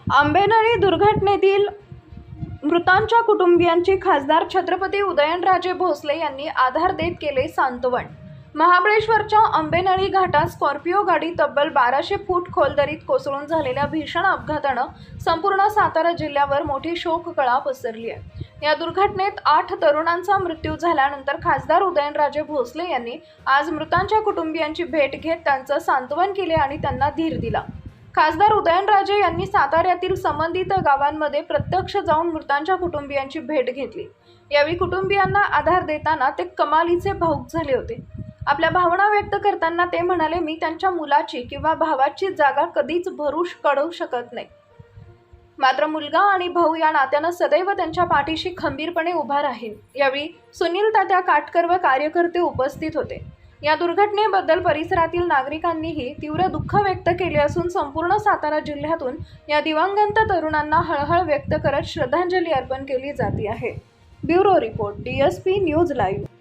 आंबेनळी दुर्घटनेतील मृतांच्या कुटुंबियांची खासदार छत्रपती उदयनराजे भोसले यांनी आधार देत केले सांत्वन। महाबळेश्वरच्या आंबेनळी घाटात स्कॉर्पिओ गाडी तब्बल 1200 फूट खोल दरीत कोसळून झालेल्या भीषण अपघातानं संपूर्ण सातारा जिल्ह्यावर मोठी शोककळा पसरली आहे। या दुर्घटनेत 8 तरुणांचा मृत्यू झाल्यानंतर खासदार उदयनराजे भोसले यांनी आज मृतांच्या कुटुंबियांची भेट घेत त्यांचं सांत्वन केले आणि त्यांना धीर दिला। खासदार उदयनराजे यांनी साताऱ्यातील संबंधित गावांमध्ये प्रत्यक्ष जाऊन मृतांच्या कुटुंबियांची भेट घेतली। यावेळी कुटुंबियांना आधार देताना ते कमालीचे भावुक झाले होते। आपल्या भावना व्यक्त करताना ते म्हणाले, मी त्यांच्या मुलाची किंवा भावाची जागा कधीच भरू काढू शकत नाही, मात्र मुलगा आणि भाऊ या नात्यानं सदैव त्यांच्या पाठीशी खंबीरपणे उभा राहीन। यावेळी सुनील तात्या काटकर व कार्यकर्ते उपस्थित होते। या दुर्घटनेबद्दल परिसरातील नागरिकांनीही तीव्र दुःख व्यक्त केले असून संपूर्ण सातारा जिल्ह्यातून या दिवंगत तरुणांना हळहळ व्यक्त करत श्रद्धांजली अर्पण केली जाते आहे। Bureau report, DSP news live.